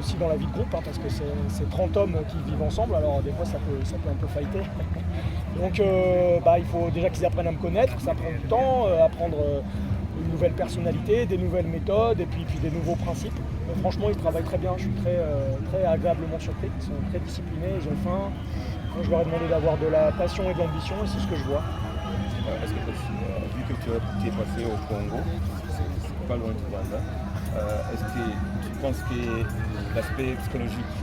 aussi dans la vie de groupe, parce que c'est 30 hommes qui vivent ensemble, alors des fois ça peut un peu fighter. Donc il faut déjà qu'ils apprennent à me connaître, ça prend du temps, apprendre une nouvelle personnalité, des nouvelles méthodes et puis des nouveaux principes. Mais franchement, ils travaillent très bien, je suis très agréablement surpris, ils sont très disciplinés, ils ont faim. Moi, je leur ai demandé d'avoir de la passion et de l'ambition et c'est ce que je vois. Est-ce que vu que tu es passé au Congo, c'est pas loin de Rwanda, est-ce que tu penses que l'aspect psychologique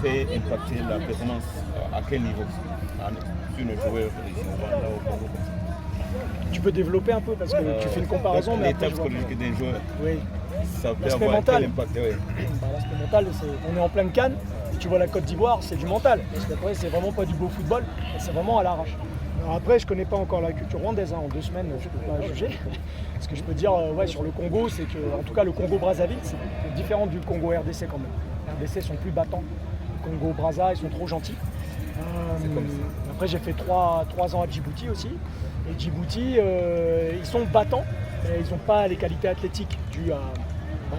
peut impacter la performance à quel niveau sur nos joueurs ici au Rwanda, au Congo? Tu peux développer un peu parce que tu fais une comparaison. Mais l'état psychologique d'un joueur, oui. ça peut L'aspect avoir mental. quel impact? Oui. L'aspect mental, on est en pleine canne. Et tu vois la Côte d'Ivoire, c'est du mental. Parce qu'après, c'est vraiment pas du beau football, c'est vraiment à l'arrache. Alors après, je connais pas encore la culture rwandaise. En 2 semaines, je peux pas juger. Ce que je peux dire sur le Congo, c'est que, en tout cas, le Congo-Brazzaville, c'est différent du Congo-RDC quand même. Les RDC sont plus battants. Le Congo-Brazza, ils sont trop gentils. Après, j'ai fait 3 ans à Djibouti aussi. Et Djibouti, ils sont battants, mais ils n'ont pas les qualités athlétiques dues à,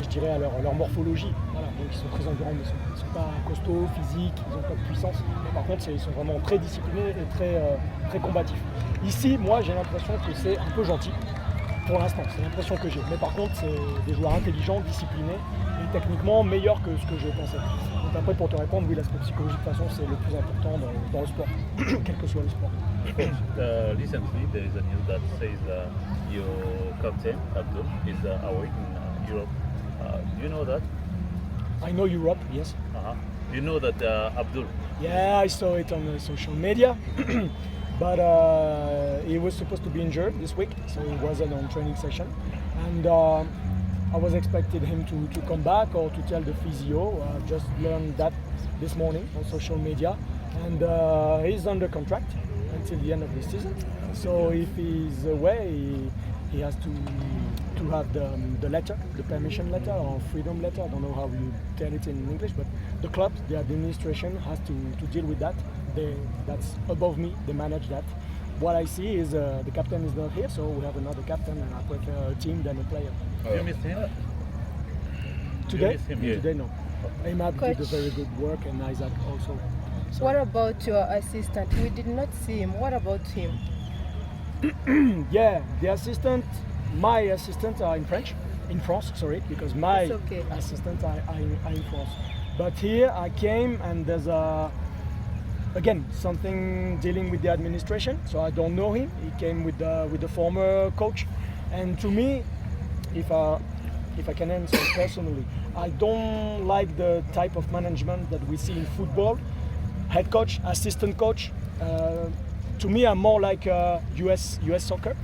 je dirais, à leur morphologie. Voilà. Donc ils sont très endurants, mais ils ne sont pas costauds, physiques, ils n'ont pas de puissance. Mais par contre, ils sont vraiment très disciplinés et très combatifs. Ici, moi, j'ai l'impression que c'est un peu gentil. Pour l'instant, c'est l'impression que j'ai. Mais par contre, c'est des joueurs intelligents, disciplinés et techniquement meilleurs que ce que je pensais. Donc après, pour te répondre, oui, l'aspect psychologique, de toute façon, c'est le plus important dans le sport, quel que soit le sport. Recently, there is a news that says your captain, Abdul, is away in Europe. Do you know that? I know Europe, yes. You know that Abdul? Yeah, I saw it on social media. But he was supposed to be injured this week, so he wasn't on training session. And I was expecting him to come back or to tell the physio. I just learned that this morning on social media. And he's under contract until the end of the season. So if he's away, he has to have the letter, the permission letter or freedom letter. I don't know how you tell it in English, but the club, the administration has to deal with that. That's above me, they manage that. What I see is the captain is not here, so we have another captain, and I prefer a team than a player. Do you miss him? Today? miss him? Yeah. Today, no. Imad did a Coach. very good work, and Isaac also. So, What about your assistant? We did not see him. What about him? yeah, the assistant, my assistants are in France, sorry, because my It's okay. assistants are in France. But here I came and there's again something dealing with the administration, so I don't know him. He came with the former coach, and to me, if I can answer personally, I don't like the type of management that we see in football. Head coach, assistant coach. To me, I'm more like US soccer.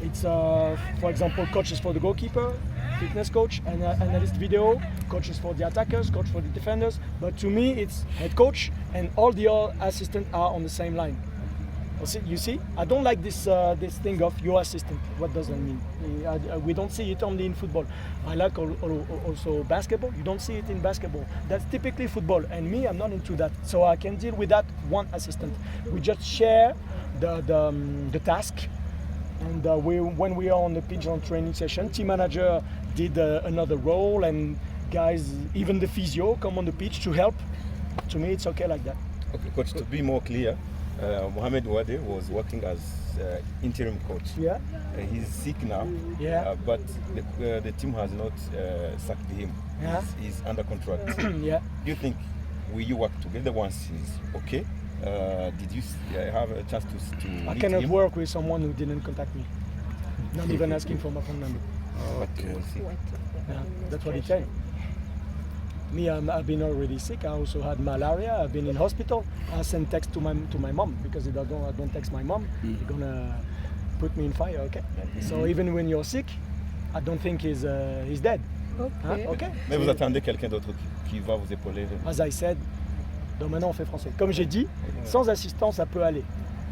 It's, for example, coaches for the goalkeeper, fitness coach, and analyst video, coaches for the attackers, coach for the defenders. But to me, it's head coach, and all the other assistants are on the same line. You see, I don't like this thing of your assistant. What does that mean? We don't see it only in football. I like also basketball. You don't see it in basketball. That's typically football, and me, I'm not into that. So I can deal with that one assistant. We just share the task. And when we are on the pitch on training session, team manager did another role, and guys, even the physio come on the pitch to help. To me, it's okay like that. Okay, coach, to be more clear, Mohamed Wade was working as interim coach. Yeah. He's sick now, Yeah. but the team has not sacked him. Yeah. He's under contract. Yeah. Do you think will you work together once he's okay? Did you have a chance to I meet cannot him? work with someone who didn't contact me. Not even asking for my phone number. Okay, we'll see. Yeah, that's what he said. Me, I've been already sick. I also had malaria. I've been in hospital. I sent text to my mom because if I don't text my mom, they're gonna put me in fire. Okay. So even when you're sick, I don't think he's dead. Okay. Hein? Okay. Mais vous attendez quelqu'un d'autre qui va vous épauler. As I said, donc maintenant on fait français. Comme j'ai dit, sans assistant ça peut aller.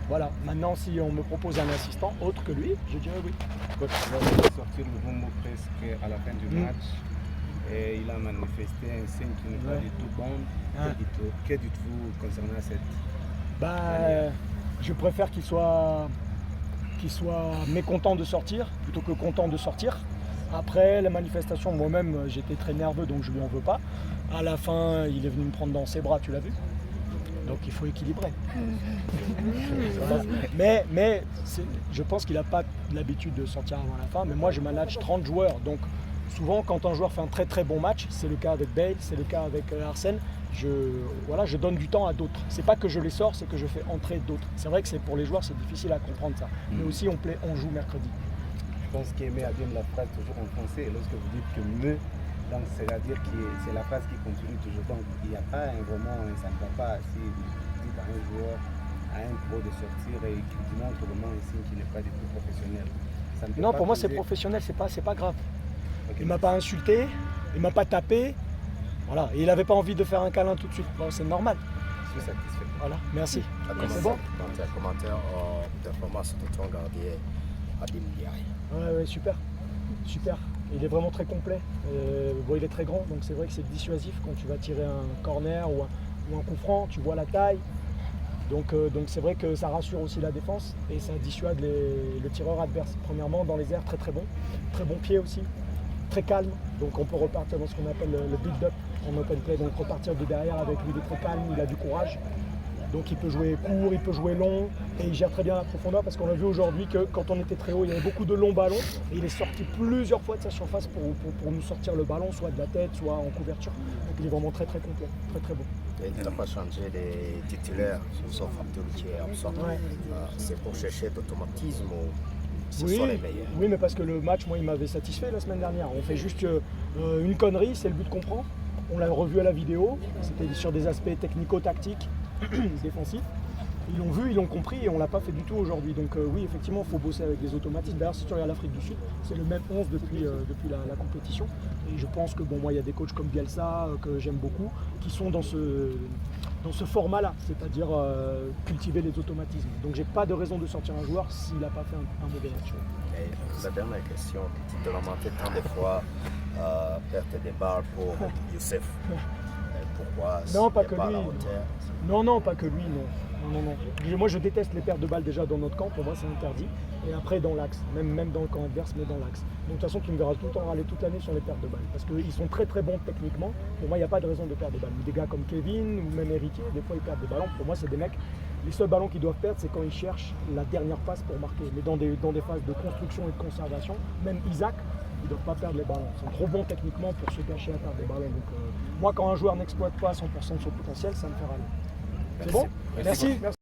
Voilà. Maintenant si on me propose un assistant autre que lui, je dirais oui. Coach va sortir le bon mot presque à la fin du match. Et il a manifesté un signe qui n'est pas Ouais. du tout bon. Ah. Que dites-vous concernant cette... Je préfère qu'il soit mécontent de sortir plutôt que content de sortir. Après la manifestation, moi-même, j'étais très nerveux, donc je lui en veux pas. À la fin, il est venu me prendre dans ses bras, tu l'as vu? Donc il faut équilibrer. mais je pense qu'il n'a pas l'habitude de sortir avant la fin. Mais moi, je manage 30 joueurs. Donc souvent, quand un joueur fait un très très bon match, c'est le cas avec Bale, c'est le cas avec Arsène, je donne du temps à d'autres. C'est pas que je les sors, c'est que je fais entrer d'autres. C'est vrai que pour les joueurs, c'est difficile à comprendre ça. Mais aussi, on joue mercredi. Je pense qu'Aimé a bien la phrase toujours en français. Et lorsque vous dites que me, donc c'est-à-dire que c'est la phrase qui continue toujours. Donc il n'y a pas un moment, ça ne va pas si vous dites à un joueur, à un pro de sortir et qu'il montre vraiment un signe qu'il n'est pas du tout professionnel. Ça ne peut Non, pas pour moi, c'est poser- professionnel, c'est pas grave. Ok. Il m'a pas insulté, il m'a pas tapé. Voilà, et il n'avait pas envie de faire un câlin tout de suite. Bon, c'est normal. Je suis satisfait. Voilà, merci. C'est bon commentaire performance de ton gardien Adim Ndiaye. Ouais, super. Super. Il est vraiment très complet. Bon, il est très grand, donc c'est vrai que c'est dissuasif quand tu vas tirer un corner ou un coup franc, tu vois la taille. Donc c'est vrai que ça rassure aussi la défense et ça dissuade le tireur adverse. Premièrement, dans les airs, très bon. Très bon pied aussi. Très calme. Donc on peut repartir dans ce qu'on appelle le build-up en open play. Donc repartir de derrière avec lui, il est très calme, il a du courage. Donc il peut jouer court, il peut jouer long et il gère très bien la profondeur parce qu'on a vu aujourd'hui que quand on était très haut, il y avait beaucoup de longs ballons et il est sorti plusieurs fois de sa surface pour nous sortir le ballon, soit de la tête, soit en couverture. Donc il est vraiment très complet, très bon. Et tu n'as pas changé les titulaires, sauf Abdul qui est absent. Ouais. C'est pour chercher d'automatisme ou ce Oui, sont les meilleurs? oui, mais parce que le match, moi, il m'avait satisfait la semaine dernière. On fait juste une connerie, c'est le but qu'on prend. On l'a revu à la vidéo, c'était sur des aspects technico-tactiques, défensifs. Ils l'ont vu, ils l'ont compris et on ne l'a pas fait du tout aujourd'hui. Donc oui, effectivement, il faut bosser avec des automatismes. D'ailleurs, si tu regardes l'Afrique du Sud, c'est le même 11 depuis la compétition. Et je pense que moi, il y a des coachs comme Bielsa, que j'aime beaucoup, qui sont dans ce format-là, c'est-à-dire cultiver les automatismes. Donc j'ai pas de raison de sortir un joueur s'il n'a pas fait un mauvais match. Et la dernière question, tu te lamentais tant de fois perdre des balles pour Youssef. Pourquoi Non, pas il que n'est à lui. la hauteur? Non, pas que lui, non. Moi, je déteste les pertes de balles déjà dans notre camp, pour moi, c'est interdit. Et après, dans l'axe, même dans le camp adverse, mais dans l'axe. Donc, de toute façon, tu me verras tout le temps râler toute l'année sur les pertes de balles. Parce qu'ils sont très bons techniquement. Pour moi, il n'y a pas de raison de perdre des balles. Mais des gars comme Kevin ou même Héritier, des fois, ils perdent des ballons. Pour moi, c'est des mecs. Les seuls ballons qu'ils doivent perdre, c'est quand ils cherchent la dernière passe pour marquer. Mais dans des phases de construction et de conservation, même Isaac, ils ne doivent pas perdre les ballons. Ils sont trop bons techniquement pour se cacher à perdre des ballons. Donc, moi, quand un joueur n'exploite pas 100% de son potentiel, ça me fait râler. C'est bon? Merci.